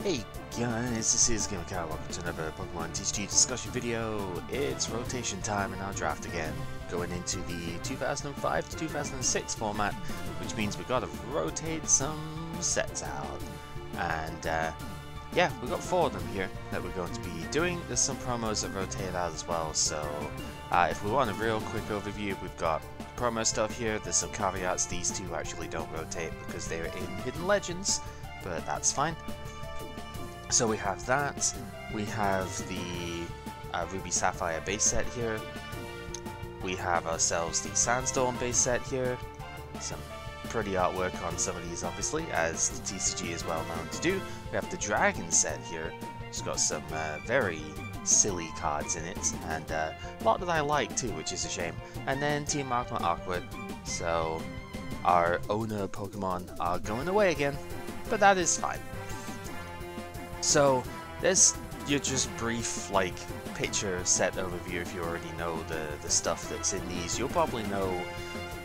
Hey guys, this is Gamer Cow. Welcome to another Pokemon TCG discussion video. It's rotation time in our draft again, going into the 2005 to 2006 format, which means we gotta rotate some sets out. And yeah, we've got 4 of them here that we're going to be doing. There's some promos that rotate out as well, so if we want a real quick overview, we've got promo stuff here. There's some caveats. These two actually don't rotate because they're in Hidden Legends, but that's fine. So we have that, we have the Ruby Sapphire base set here, we have ourselves the Sandstorm base set here, some pretty artwork on some of these obviously, as the TCG is well known to do. We have the Dragon set here, it's got some very silly cards in it, and a lot that I like too, which is a shame. And then Team Magma Awkward, so our owner Pokemon are going away again, but that is fine. So there's your just brief like picture set overview. If you already know the stuff that's in these, you'll probably know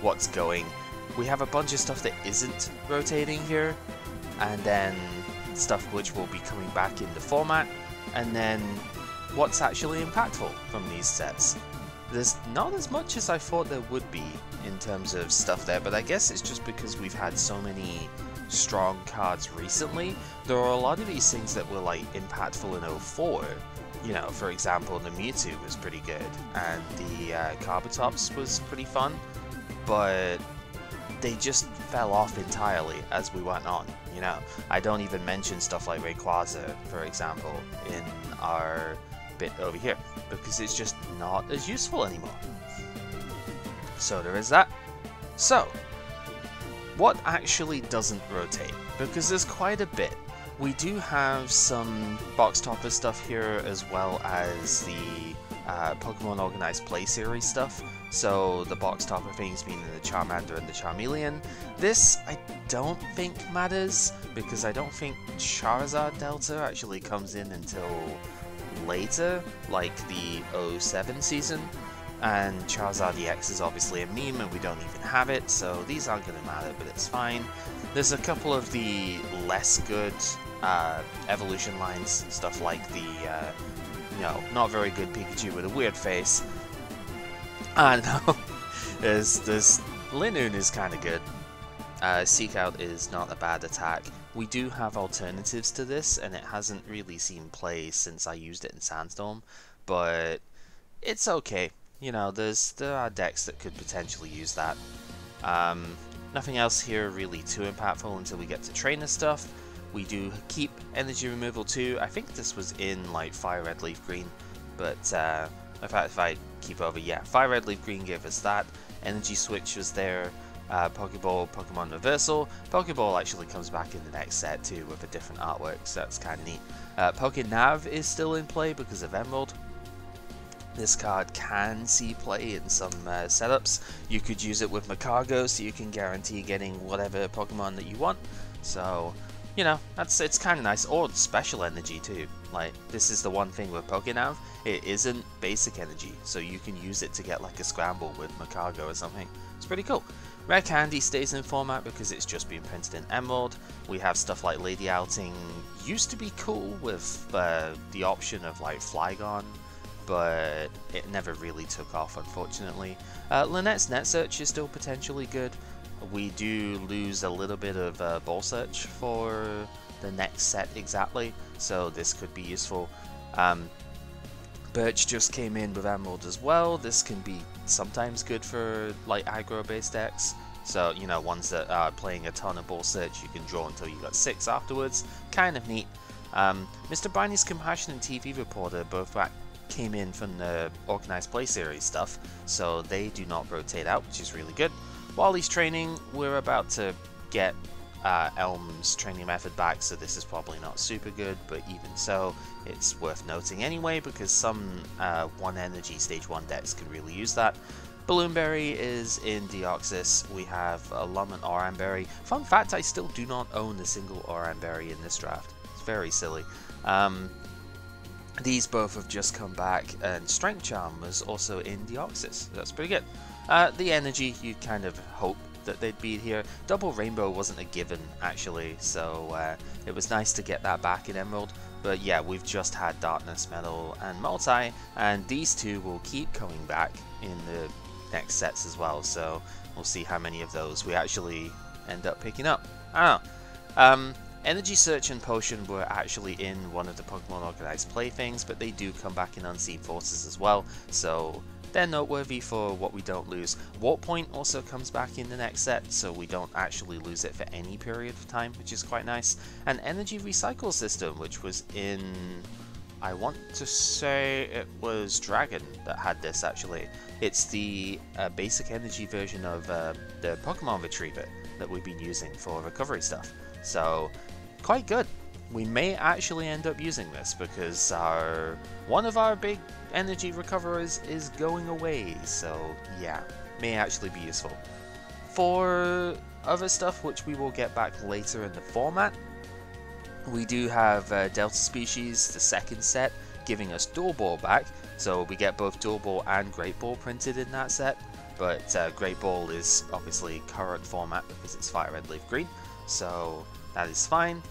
what's going. We have a bunch of stuff that isn't rotating here, and then stuff which will be coming back in the format, and then what's actually impactful from these sets. There's not as much as I thought there would be in terms of stuff there, but I guess it's just because we've had so many strong cards recently. There are a lot of these things that were like impactful in 04. You know, for example, the Mewtwo was pretty good, and the Kabutops was pretty fun, but they just fell off entirely as we went on. You know, I don't even mention stuff like Rayquaza, for example, in our bit over here, because it's just not as useful anymore. So there is that. So what actually doesn't rotate? Because there's quite a bit. We do have some box topper stuff here, as well as the Pokemon Organized Play Series stuff. So the box topper things being the Charmander and the Charmeleon. This I don't think matters, because I don't think Charizard Delta actually comes in until later, like the 07 season. And Charizard EX is obviously a meme and we don't even have it, so these aren't going to matter, but it's fine. There's a couple of the less good evolution lines, stuff like the, not very good Pikachu with a weird face. I don't know. there's Linoon is kind of good. Seek Out is not a bad attack. We do have alternatives to this, and it hasn't really seen play since I used it in Sandstorm, but it's okay. You know, there are decks that could potentially use that. Nothing else here really too impactful until we get to trainer stuff. We do keep energy removal too. I think this was in like Fire Red Leaf Green, but in fact, if I keep over, yeah, Fire Red Leaf Green gave us that. Energy Switch was there. Pokeball, Pokemon Reversal. Pokeball actually comes back in the next set too with a different artwork, so that's kind of neat. Pokénav is still in play because of Emerald. This card can see play in some setups. You could use it with Macargo, so you can guarantee getting whatever Pokemon that you want. So, you know, it's kind of nice. Or special energy too. Like, this is the one thing with Pokénav, it isn't basic energy, so you can use it to get like a scramble with Macargo or something. It's pretty cool. Rare Candy stays in format because it's just been printed in Emerald. We have stuff like Lady Outing, used to be cool with the option of like Flygon, but it never really took off, unfortunately. Lynette's Net Search is still potentially good. We do lose a little bit of Ball Search for the next set exactly, so this could be useful. Birch just came in with Emerald as well. This can be sometimes good for like aggro-based decks. So, you know, ones that are playing a ton of Ball Search, you can draw until you got 6 afterwards. Kind of neat. Mr. Briney's Compassion and TV Reporter both came in from the Organized Play Series stuff, so they do not rotate out, which is really good. While he's training, we're about to get Elm's training method back, so this is probably not super good, but even so, it's worth noting anyway, because some 1 energy stage 1 decks could really use that. Balloonberry is in Deoxys. We have a Lum and Oranberry. Fun fact, I still do not own a single Oranberry in this draft. It's very silly. These both have just come back, and Strength Charm was also in Deoxys. That's pretty good. The energy, you kind of hope that they'd be here. Double Rainbow wasn't a given, actually, so it was nice to get that back in Emerald. But yeah, we've just had Darkness, Metal, and Multi, and these two will keep coming back in the next sets as well, so we'll see how many of those we actually end up picking up. I don't know. Energy Search and Potion were actually in one of the Pokemon Organized Playthings, but they do come back in Unseen Forces as well, so they're noteworthy for what we don't lose. Warp Point also comes back in the next set, so we don't actually lose it for any period of time, which is quite nice. And Energy Recycle System, which was in, I want to say it was Dragon that had this actually. It's the basic energy version of the Pokemon Retriever that we've been using for recovery stuff. So, quite good. We may actually end up using this because one of our big energy recoverers is going away, so yeah, may actually be useful. For other stuff which we will get back later in the format, we do have Delta Species, the second set, giving us Dual Ball back, so we get both Dual Ball and Great Ball printed in that set, but Great Ball is obviously current format because it's Fire Red Leaf Green, so that is fine.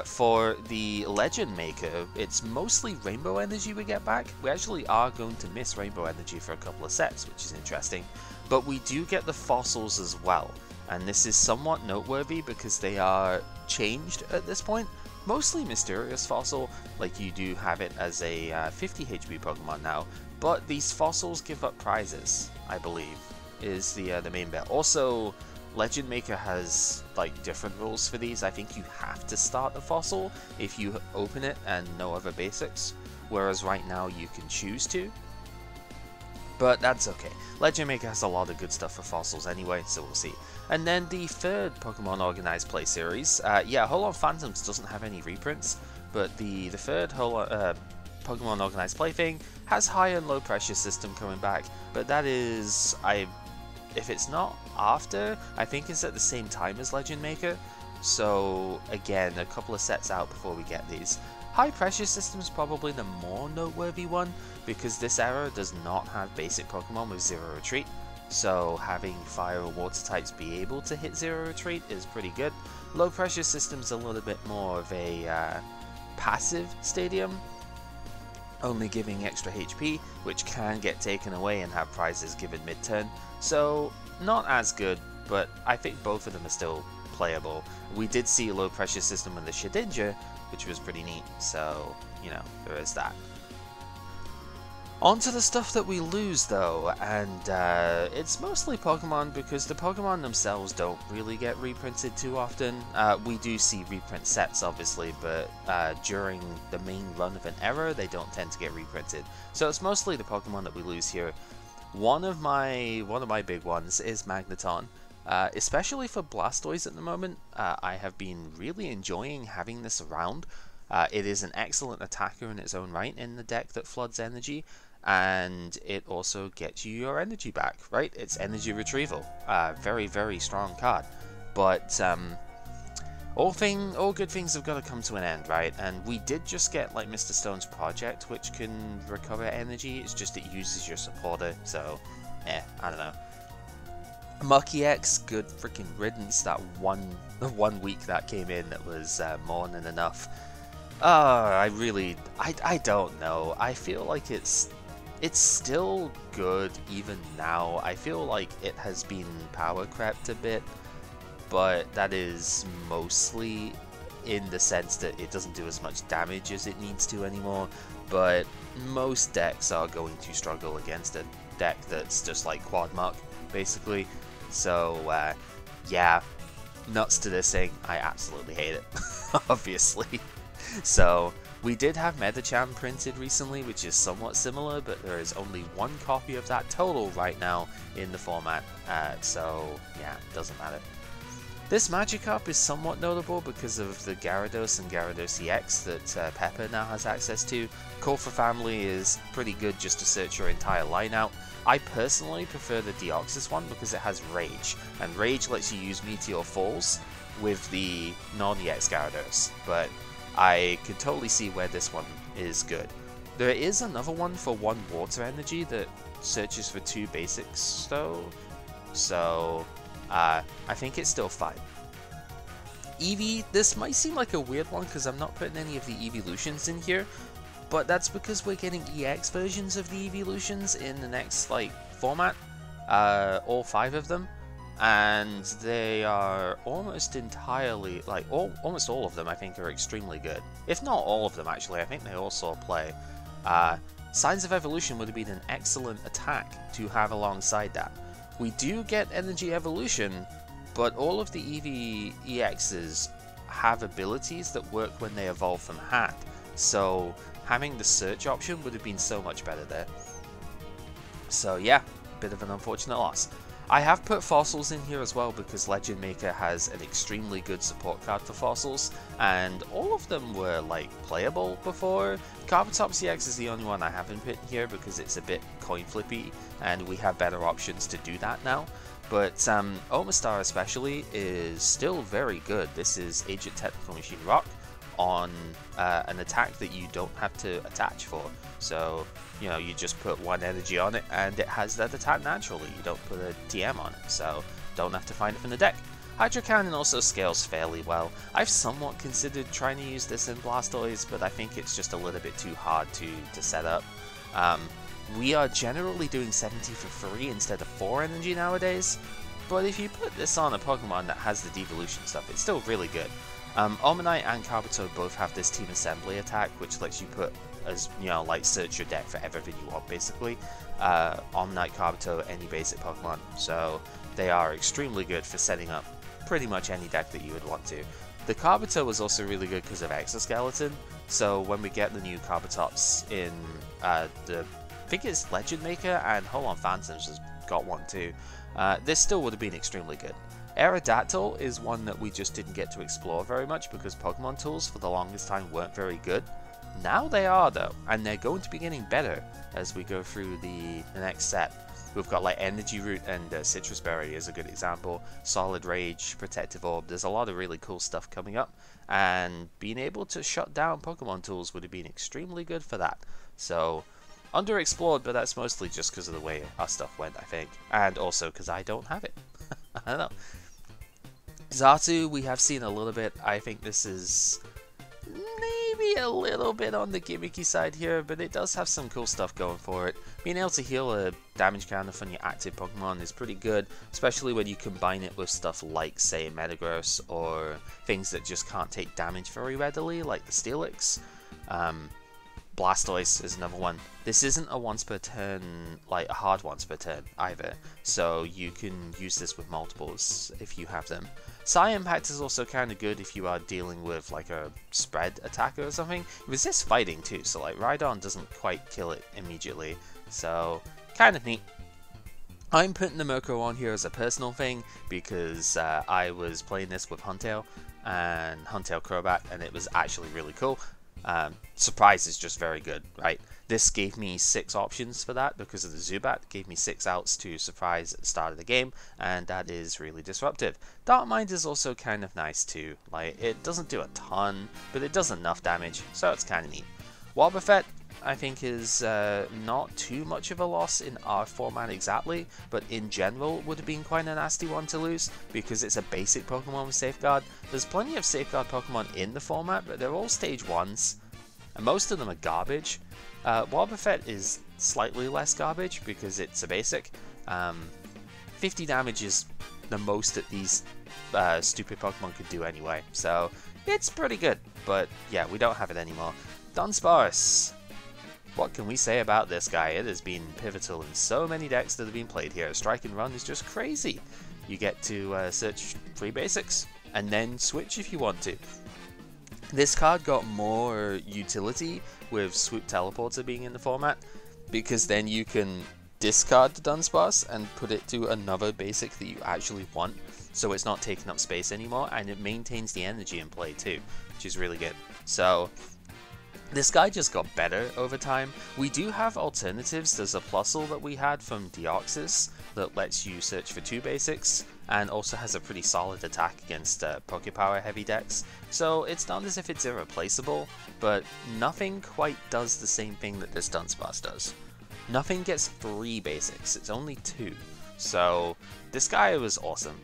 For the Legend Maker, it's mostly Rainbow Energy we get back. We actually are going to miss Rainbow Energy for a couple of sets, which is interesting. But we do get the fossils as well, and this is somewhat noteworthy because they are changed at this point. Mostly Mysterious Fossil, like you do have it as a 50 HP Pokemon now, but these fossils give up prizes, I believe, is the main bit. Also, Legend Maker has like different rules for these. I think you have to start a fossil if you open it and no other basics, whereas right now you can choose to. But that's okay. Legend Maker has a lot of good stuff for fossils anyway, so we'll see. And then the third Pokemon Organized Play Series, yeah, Holon Phantoms doesn't have any reprints, but the third Pokemon Organized Play thing has high and low pressure system coming back, but that is, if it's not after, I think it's at the same time as Legend Maker, so again, a couple of sets out before we get these. High pressure system is probably the more noteworthy one, because this era does not have basic Pokemon with Zero Retreat, so having Fire or Water types be able to hit Zero Retreat is pretty good. Low pressure system's a little bit more of a passive stadium, only giving extra HP, which can get taken away and have prizes given mid-turn, so not as good, but I think both of them are still playable. We did see a low pressure system in the Shedinja, which was pretty neat, so, you know, there is that. On to the stuff that we lose though, and it's mostly Pokemon because the Pokemon themselves don't really get reprinted too often. We do see reprint sets obviously, but during the main run of an era they don't tend to get reprinted. So it's mostly the Pokemon that we lose here. One of my big ones is Magneton. Especially for Blastoise at the moment, I have been really enjoying having this around. It is an excellent attacker in its own right in the deck that floods energy, and it also gets you your energy back, right? It's energy retrieval. Very, very strong card. But all good things have got to come to an end, right? And we did just get like Mr. Stone's Project, which can recover energy. It's just it uses your supporter, so I don't know. Mucky X, good freaking riddance. That one week that came in that was more than enough. I don't know. I feel like it's still good even now. I feel like it has been power crept a bit, but that is mostly in the sense that it doesn't do as much damage as it needs to anymore. But most decks are going to struggle against a deck that's just like Quad Muck, basically. So, yeah, nuts to this thing. I absolutely hate it, obviously. So, we did have Medicham printed recently, which is somewhat similar, but there is only one copy of that total right now in the format, so, yeah, doesn't matter. This Magikarp is somewhat notable because of the Gyarados and Gyarados EX that Pepper now has access to. Call for Family is pretty good just to search your entire line out. I personally prefer the Deoxys one because it has Rage, and Rage lets you use Meteor Falls with the non-EX Gyarados, but I could totally see where this one is good. There is another one for 1 Water Energy that searches for 2 basics though, so I think it's still fine. Eevee, this might seem like a weird one because I'm not putting any of the evolutions in here, but that's because we're getting EX versions of the evolutions in the next like format, all 5 of them, and they are almost entirely, like almost all of them I think are extremely good. If not all of them actually, I think they also play. Signs of Evolution would have been an excellent attack to have alongside that. We do get Energy Evolution, but all of the Eevee EXs have abilities that work when they evolve from Hat, so having the search option would have been so much better there. So yeah, bit of an unfortunate loss. I have put fossils in here as well because Legend Maker has an extremely good support card for fossils, and all of them were like playable before. Carbotops EX is the only one I haven't put in here because it's a bit coin flippy and we have better options to do that now. But Omastar especially is still very good. This is Agent Technical Machine Rock on an attack that you don't have to attach for. So, you know, you just put 1 energy on it and it has that attack naturally. You don't put a TM on it, so don't have to find it from the deck. Hydro Cannon also scales fairly well. I've somewhat considered trying to use this in Blastoise, but I think it's just a little bit too hard to set up. We are generally doing 70 for free instead of 4 energy nowadays, but if you put this on a Pokemon that has the devolution stuff, it's still really good. Omanyte and Kabuto both have this Team Assembly attack, which lets you put, as you know, like search your deck for everything you want basically. Omanyte, Kabuto, any basic Pokemon, so they are extremely good for setting up pretty much any deck that you would want to. The Kabuto was also really good because of Exoskeleton, so when we get the new Kabutops in I think it's Legend Maker, and hold on, Phantoms has got one too, this still would have been extremely good. Aerodactyl is one that we just didn't get to explore very much because Pokemon tools for the longest time weren't very good. Now they are though, and they're going to be getting better as we go through the next set. We've got like Energy Root and Citrus Berry is a good example, Solid Rage, Protective Orb. There's a lot of really cool stuff coming up, and being able to shut down Pokemon tools would have been extremely good for that. So, underexplored, but that's mostly just because of the way our stuff went, I think, and also because I don't have it. I don't know. Xatu, we have seen a little bit. I think this is maybe a little bit on the gimmicky side here, but it does have some cool stuff going for it. Being able to heal a damage counter from your active Pokemon is pretty good, especially when you combine it with stuff like, say, Metagross, or things that just can't take damage very readily, like the Steelix. Blastoise is another one. This isn't a once per turn, like a hard once per turn either, so you can use this with multiples if you have them. Psy Impact is also kind of good if you are dealing with like a spread attacker or something. It resists fighting too, so like Rhydon doesn't quite kill it immediately, so kind of neat. I'm putting the Murkrow on here as a personal thing because I was playing this with Huntail and Huntail Crobat, and it was actually really cool. Surprise is just very good, right? This gave me 6 options for that because of the Zubat. It gave me 6 outs to surprise at the start of the game, and that is really disruptive. Dark Mind is also kind of nice too. Like, it doesn't do a ton, but it does enough damage, so it's kind of neat. Wobbuffet, I think, is not too much of a loss in our format exactly, but in general would have been quite a nasty one to lose because it's a basic Pokemon with Safeguard. There's plenty of Safeguard Pokemon in the format, but they're all stage 1s, and most of them are garbage. Wobbuffet is slightly less garbage because it's a basic. 50 damage is the most that these stupid Pokemon could do anyway, so it's pretty good, but yeah, we don't have it anymore. Dunsparce. What can we say about this guy? It has been pivotal in so many decks that have been played here. Strike and Run is just crazy. You get to search 3 basics, and then switch if you want to. This card got more utility with Swoop Teleporter being in the format, because then you can discard the Dunsparce and put it to another basic that you actually want, so it's not taking up space anymore, and it maintains the energy in play too, which is really good. So this guy just got better over time. We do have alternatives. There's a Plusle that we had from Deoxys that lets you search for 2 basics, and also has a pretty solid attack against Pokepower heavy decks. So it's not as if it's irreplaceable, but nothing quite does the same thing that this Dunsparce does. Nothing gets 3 basics, it's only 2. So this guy was awesome.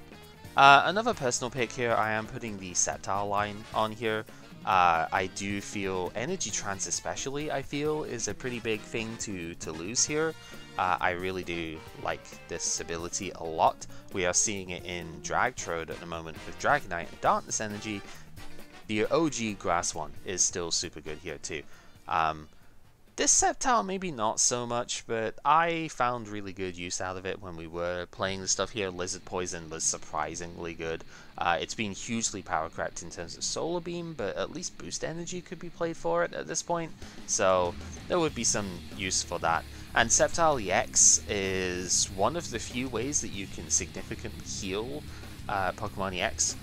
Another personal pick here, I am putting the Sapphire line on here. I do feel Energy Trance especially, I feel, is a pretty big thing to lose here. I really do like this ability a lot. We are seeing it in Dragtrode at the moment with Dragonite and Darkness Energy. The OG Grass one is still super good here too. This Sceptile maybe not so much, but I found really good use out of it when we were playing the stuff here. Lizard Poison was surprisingly good. It's been hugely power crept in terms of Solar Beam, but at least Boost Energy could be played for it at this point, so there would be some use for that. And Sceptile EX is one of the few ways that you can significantly heal Pokemon EX.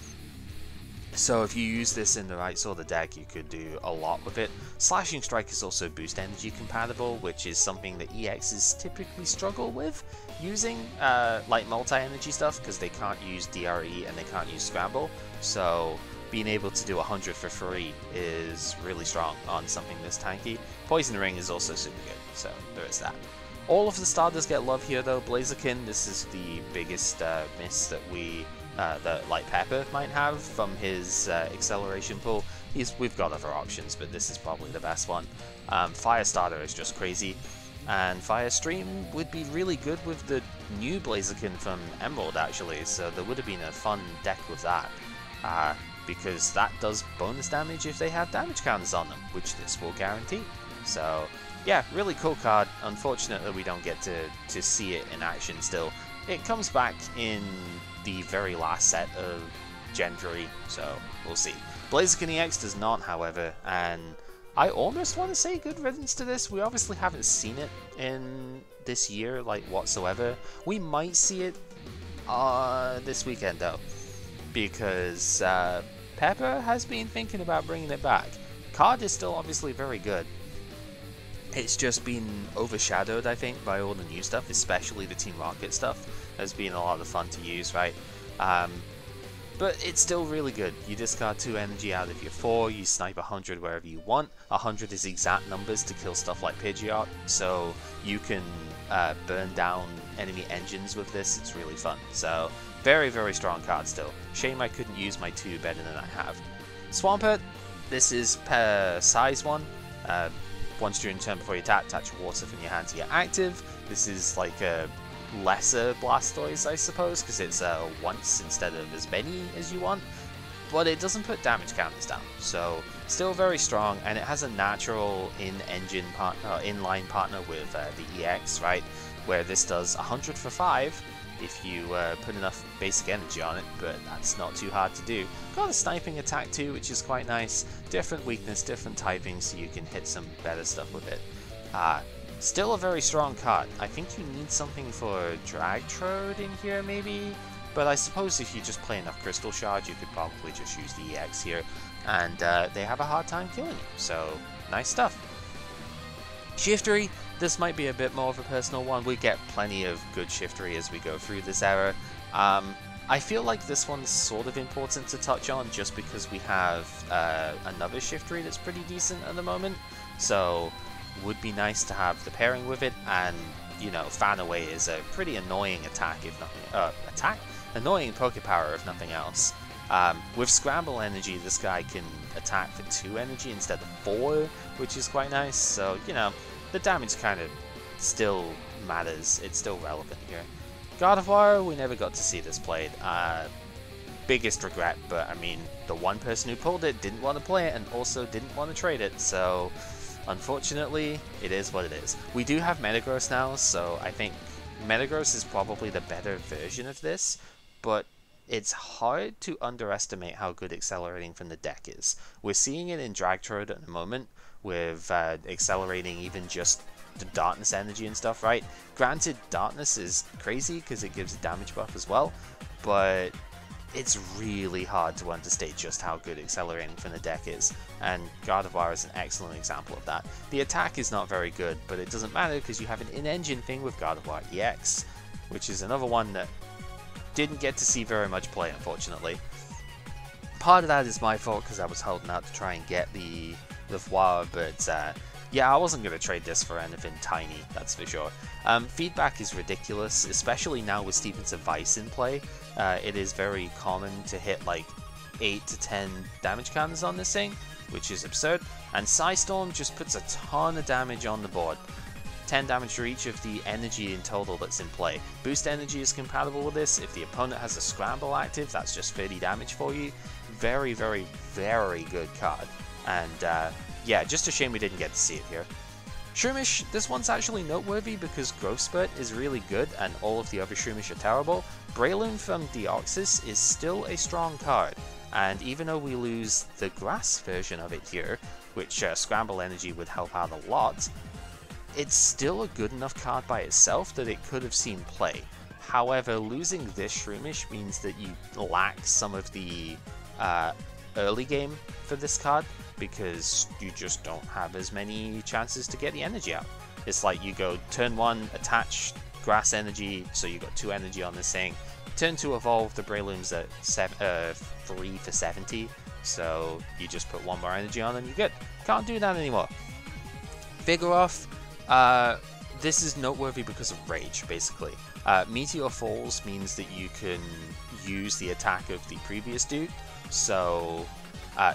So if you use this in the right sort of deck, you could do a lot with it. Slashing Strike is also Boost Energy compatible, which is something that EXs typically struggle with using, like multi-energy stuff, because they can't use DRE and they can't use Scramble. So being able to do 100 for free is really strong on something this tanky. Poison Ring is also super good, so there is that. All of the starters get love here though. Blaziken, this is the biggest miss that that like Pepper might have from his acceleration pool. We've got other options, but this is probably the best one. Fire Starter is just crazy, and Fire Stream would be really good with the new Blaziken from Emerald actually, so there would have been a fun deck with that, because that does bonus damage if they have damage counters on them, which this will guarantee. So yeah, really cool card. Unfortunately we don't get to see it in action still. It comes back in the very last set of Gen 3, so we'll see. Blaziken EX does not, however, and I almost want to say good riddance to this. We obviously haven't seen it in this year, like, whatsoever. We might see it this weekend, though, because Pepper has been thinking about bringing it back. Card is still obviously very good. It's just been overshadowed, I think, by all the new stuff, especially the Team Rocket stuff. Has been a lot of fun to use, right? But it's still really good. You discard 2 energy out of your 4, you snipe 100 wherever you want. 100 is exact numbers to kill stuff like Pidgeot, so you can burn down enemy engines with this. It's really fun. So, very, very strong card still. Shame I couldn't use my 2 better than I have. Swampert, this is per size 1. Once during turn before you attach water from your hand to your active. This is like a lesser Blastoise, I suppose, because it's once instead of as many as you want, but it doesn't put damage counters down, so still very strong, and it has a natural inline partner with the EX, right, where this does 100 for 5 if you put enough basic energy on it, but that's not too hard to do. Got a sniping attack too, which is quite nice. Different weakness, different typing, so you can hit some better stuff with it. Still a very strong card. I think you need something for Dragtrode in here maybe, but I suppose if you just play enough Crystal Shard you could probably just use the EX here, and they have a hard time killing you, so nice stuff. Shiftry, this might be a bit more of a personal one. We get plenty of good Shiftry as we go through this era. I feel like this one's sort of important to touch on just because we have another Shiftry that's pretty decent at the moment, so would be nice to have the pairing with it. And you know, Fan Away is a pretty annoying attack if nothing annoying Pokepower if nothing else. With Scramble Energy, this guy can attack for 2 energy instead of 4, which is quite nice, so you know, the damage kind of still matters, it's still relevant here. Gardevoir, we never got to see this played. Biggest regret, but I mean, the one person who pulled it didn't want to play it and also didn't want to trade it, so unfortunately, it is what it is. We do have Metagross now, so I think Metagross is probably the better version of this, but it's hard to underestimate how good accelerating from the deck is. We're seeing it in Dragtrode at the moment, with accelerating even just the Darkness energy and stuff, right? Granted, Darkness is crazy because it gives a damage buff as well, but it's really hard to understate just how good accelerating from the deck is, and Gardevoir is an excellent example of that. The attack is not very good, but it doesn't matter because you have an in-engine thing with Gardevoir EX, which is another one that didn't get to see very much play, unfortunately. Part of that is my fault because I was holding out to try and get the Voir, but Yeah, I wasn't going to trade this for anything tiny, that's for sure. Feedback is ridiculous, especially now with Steven's Advice in play. It is very common to hit like 8 to 10 damage counters on this thing, which is absurd. And Psystorm just puts a ton of damage on the board. 10 damage for each of the energy in total that's in play. Boost energy is compatible with this. If the opponent has a scramble active, that's just 30 damage for you. Very, very, very good card. And yeah, just a shame we didn't get to see it here. Shroomish, this one's actually noteworthy because Growth Spurt is really good and all of the other Shroomish are terrible. Breloom from Deoxys is still a strong card, and even though we lose the grass version of it here, which Scramble Energy would help out a lot, it's still a good enough card by itself that it could have seen play. However, losing this Shroomish means that you lack some of the early game for this card, because you just don't have as many chances to get the energy out. It's like you go turn 1, attach grass energy, so you got 2 energy on this thing. Turn 2 evolve, the Breloom's at 3 for 70, so you just put 1 more energy on and you're good. Can't do that anymore. Vigoroth, this is noteworthy because of Rage, basically. Meteor Falls means that you can use the attack of the previous dude, so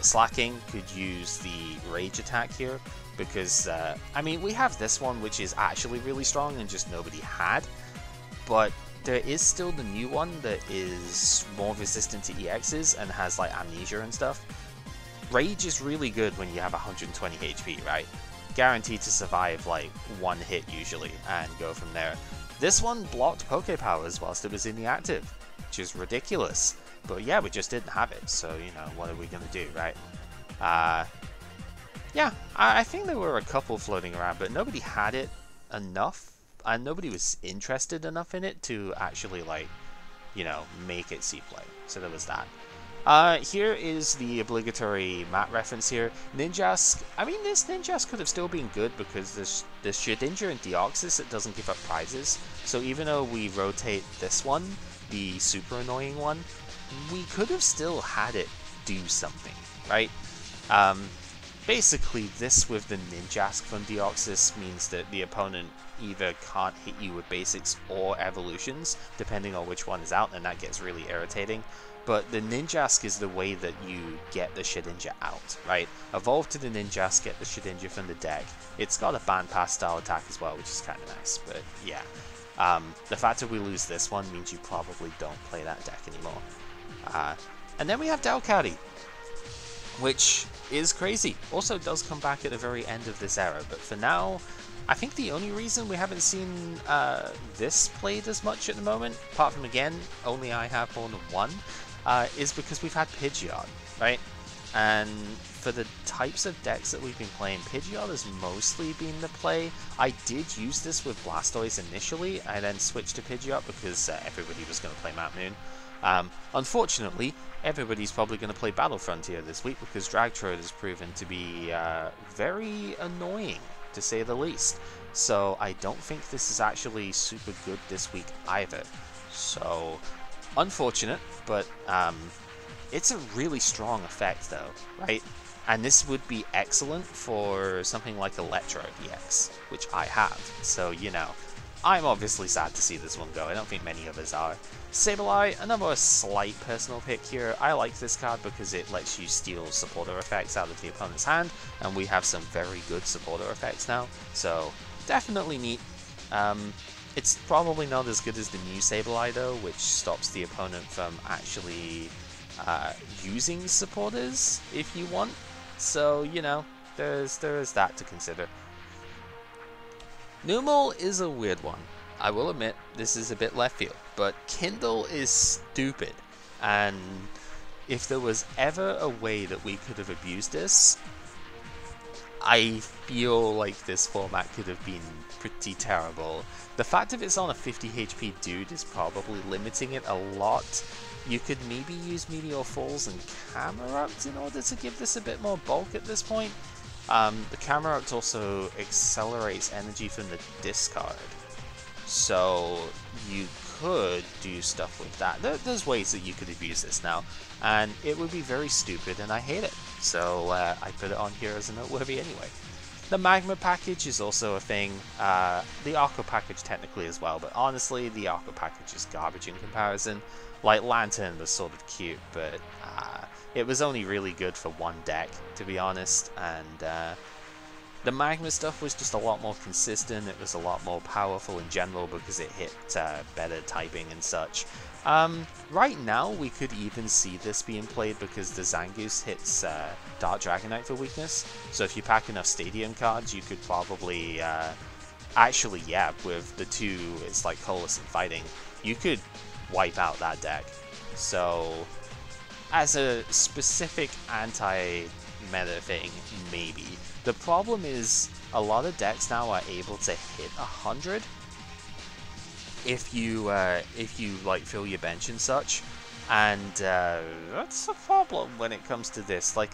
Slacking could use the Rage attack here, because, I mean, we have this one which is actually really strong and just nobody had, but there is still the new one that is more resistant to EXs and has like amnesia and stuff. Rage is really good when you have 120 HP, right? Guaranteed to survive like 1 hit usually and go from there. This one blocked Poké Powers whilst it was in the active, which is ridiculous. But yeah, we just didn't have it, so you know, what are we gonna do, right? Yeah, I think there were a couple floating around, but nobody had it enough, and nobody was interested enough in it to actually, like, you know, make it see play. So there was that. Here is the obligatory mat reference here. Ninjask, I mean, this Ninjask could have still been good because there's Shedinja and Deoxys that doesn't give up prizes. So even though we rotate this one, the super annoying one, we could have still had it do something, right? Basically, this with the Ninjask from Deoxys means that the opponent either can't hit you with basics or evolutions, depending on which one is out, and that gets really irritating. But the Ninjask is the way that you get the Shedinja out, right? Evolve to the Ninjask, get the Shedinja from the deck. It's got a Band Pass style attack as well, which is kind of nice, but yeah. The fact that we lose this one means you probably don't play that deck anymore. And then we have Delcatty, which is crazy. Also does come back at the very end of this era, but for now, I think the only reason we haven't seen this played as much at the moment, apart from, again, only I have more than one, is because we've had Pidgeot, right? And for the types of decks that we've been playing, Pidgeot has mostly been the play. I did use this with Blastoise initially, I then switched to Pidgeot because everybody was going to play Mount Moon. Unfortunately, everybody's probably going to play Battle Frontier this week because Dragtrode has proven to be very annoying, to say the least. So I don't think this is actually super good this week either. So, unfortunate, but it's a really strong effect though, right? And this would be excellent for something like Electro EX, which I have. So, you know, I'm obviously sad to see this one go. I don't think many of us are. Sableye, another slight personal pick here. I like this card because it lets you steal supporter effects out of the opponent's hand, and we have some very good supporter effects now, so definitely neat. It's probably not as good as the new Sableye though, which stops the opponent from actually using supporters if you want, so you know, there is that to consider. Numel is a weird one. I will admit, this is a bit left field, but Kindle is stupid, and if there was ever a way that we could have abused this, I feel like this format could have been pretty terrible. The fact that it's on a 50 HP dude is probably limiting it a lot. You could maybe use Meteor Falls and Camerupt in order to give this a bit more bulk at this point. The Camerupt also accelerates energy from the discard, so you could do stuff with that. There's ways that you could abuse this now, and it would be very stupid, and I hate it. So I put it on here as a noteworthy anyway. The Magma package is also a thing, the Aqua package technically as well, but honestly the Aqua package is garbage in comparison. Like, Lantern was sort of cute, but it was only really good for one deck, to be honest, and the Magma stuff was just a lot more consistent. It was a lot more powerful in general because it hit better typing and such. Right now, we could even see this being played because the Zangoose hits Dark Dragonite for weakness. So if you pack enough Stadium cards, you could probably... actually, yeah, with the two, it's like Colorless and Fighting, you could wipe out that deck. So, as a specific anti-meta thing, maybe. The problem is, a lot of decks now are able to hit 100 if you like fill your bench and such, and that's a problem when it comes to this. Like,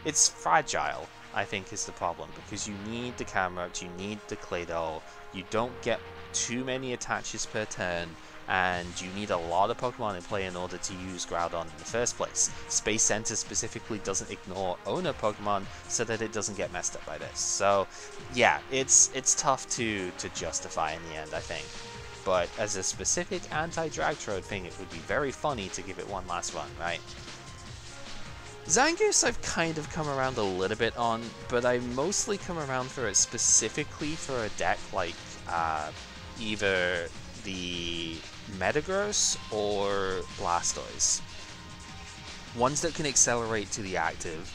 it's fragile, I think, is the problem, because you need the Camerupt, you need the Claydol, you don't get too many attaches per turn, and you need a lot of Pokemon in play in order to use Groudon in the first place. Space Center specifically doesn't ignore owner Pokemon so that it doesn't get messed up by this. So yeah, it's tough to justify in the end, I think. But as a specific anti-Dragtrode thing, it would be very funny to give it one last run, right? Zangoose I've kind of come around a little bit on, but I mostly come around for it specifically for a deck like either the Metagross or Blastoise. Ones that can accelerate to the active.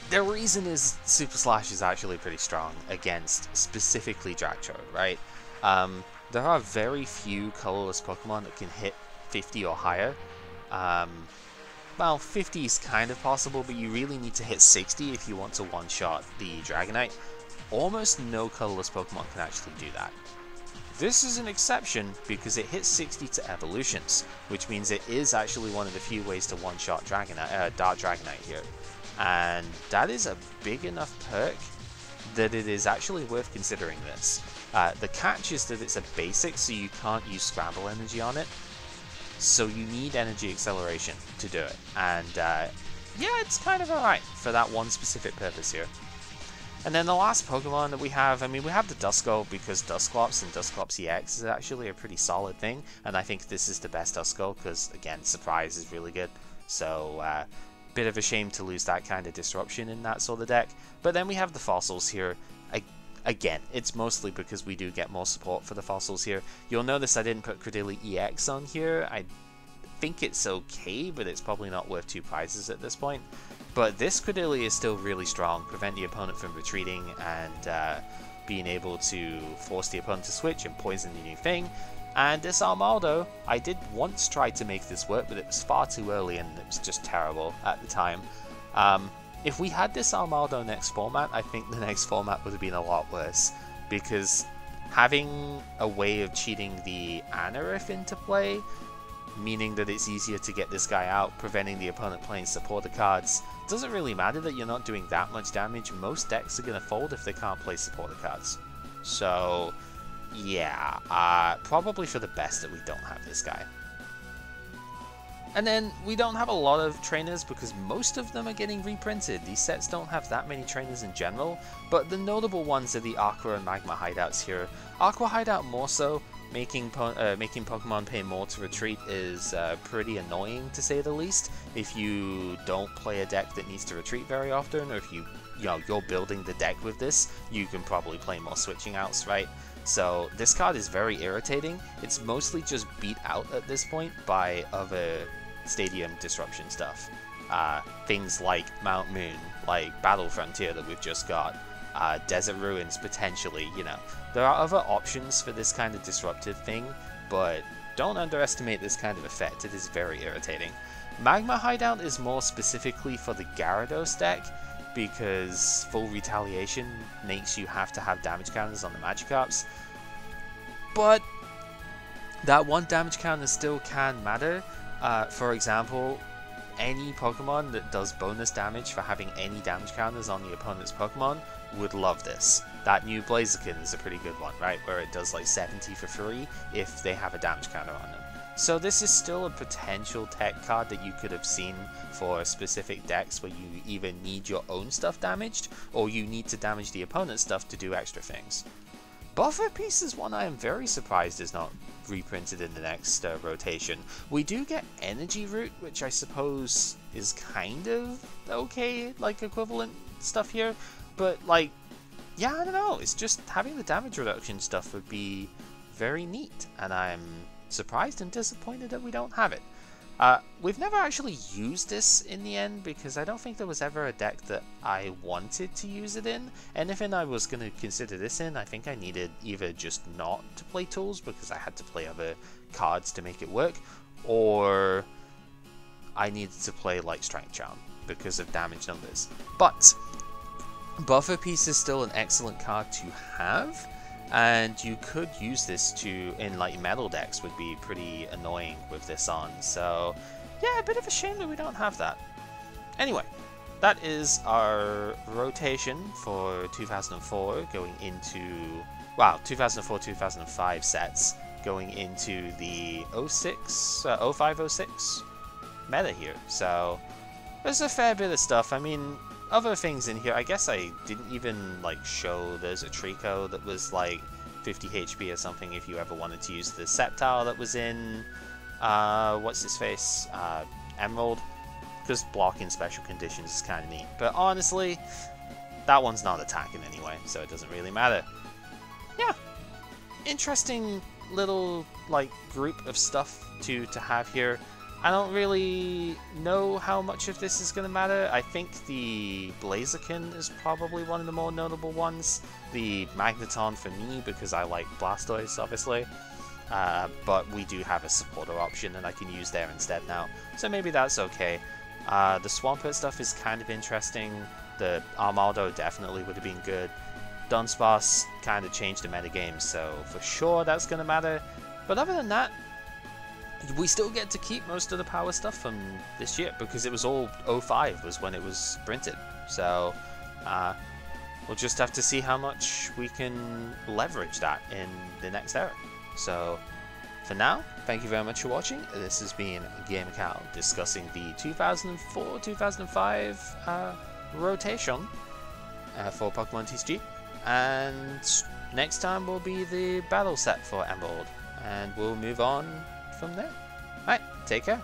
The reason is Super Slash is actually pretty strong against specifically Dragtrode, right? There are very few colorless Pokemon that can hit 50 or higher. Well, 50 is kind of possible, but you really need to hit 60 if you want to one-shot the Dragonite. Almost no colorless Pokemon can actually do that. This is an exception because it hits 60 to evolutions, which means it is actually one of the few ways to one-shot Dark Dragonite here. And that is a big enough perk that it is actually worth considering this. The catch is that it's a basic, so you can't use Scramble Energy on it. So you need Energy Acceleration to do it. And yeah, it's kind of alright for that one specific purpose here. And then the last Pokemon that we have, I mean, we have the Duskull because Dusclops and Dusclops EX is actually a pretty solid thing, and I think this is the best Duskull because, again, Surprise is really good, so bit of a shame to lose that kind of disruption in that sort of deck. But then we have the Fossils here. Again, it's mostly because we do get more support for the Fossils here. You'll notice I didn't put Credilli EX on here. I think it's okay, but it's probably not worth 2 prizes at this point. But this Credilli is still really strong, prevent the opponent from retreating and being able to force the opponent to switch and poison the new thing. And this Armaldo, I did once try to make this work, but it was far too early and it was just terrible at the time. If we had this Armaldo next format, I think the next format would have been a lot worse, because having a way of cheating the Anorith into play, meaning that it's easier to get this guy out, preventing the opponent playing supporter cards, doesn't really matter that you're not doing that much damage. Most decks are going to fold if they can't play supporter cards. So yeah, probably for the best that we don't have this guy. And then we don't have a lot of trainers because most of them are getting reprinted. These sets don't have that many trainers in general, but the notable ones are the Aqua and Magma hideouts here. Aqua hideout more so, making Pokemon pay more to retreat is pretty annoying to say the least. If you don't play a deck that needs to retreat very often, or if you're building the deck with this, you can probably play more switching outs, right? So this card is very irritating. It's mostly just beat out at this point by other Stadium disruption stuff. Things like Mount Moon, like Battle Frontier that we've just got, Desert Ruins potentially, you know. There are other options for this kind of disruptive thing, but don't underestimate this kind of effect. It is very irritating. Magma Hideout is more specifically for the Gyarados deck, because full retaliation makes you have to have damage counters on the Magikarps. But that one damage counter still can matter. For example, any Pokemon that does bonus damage for having any damage counters on the opponent's Pokemon would love this. That new Blaziken is a pretty good one, right? Where it does like 70 for free if they have a damage counter on them. So this is still a potential tech card that you could have seen for specific decks where you either need your own stuff damaged, or you need to damage the opponent's stuff to do extra things. Buffer Piece is one I am very surprised is not reprinted in the next rotation. We do get Energy Root, which I suppose is kind of okay, like equivalent stuff here, but like, yeah, I don't know, it's just having the damage reduction stuff would be very neat, and I'm surprised and disappointed that we don't have it. We've never actually used this in the end because I don't think there was ever a deck that I wanted to use it in. Anything I was going to consider this in, I think I needed either just not to play tools because I had to play other cards to make it work, or I needed to play like Strength Charm because of damage numbers. But Buffer Piece is still an excellent card to have. And you could use this in like metal decks would be pretty annoying with this on. So yeah, a bit of a shame that we don't have that. Anyway, that is our rotation for 2004 going into, wow, 2004-2005 sets going into the 05-06 meta here. So there's a fair bit of stuff. I mean, other things in here, I guess I didn't even like show there's a Trico that was like 50 HP or something if you ever wanted to use the Sceptile that was in, what's his face, Emerald, because blocking special conditions is kind of neat. But honestly, that one's not attacking anyway, so it doesn't really matter. Yeah, interesting little like group of stuff to have here. I don't really know how much of this is going to matter. I think the Blaziken is probably one of the more notable ones. The Magneton for me, because I like Blastoise, obviously. But we do have a supporter option, and I can use there instead now. So maybe that's okay. The Swampert stuff is kind of interesting. The Armaldo definitely would have been good. Dunsparce kind of changed the metagame, so for sure that's going to matter. But other than that, we still get to keep most of the power stuff from this year because it was all 05 was when it was printed. So we'll just have to see how much we can leverage that in the next era. So for now, thank you very much for watching. This has been GamerCal discussing the 2004-2005 rotation for Pokemon TCG. And next time will be the battle set for Emerald. And we'll move on from there. Alright, take care.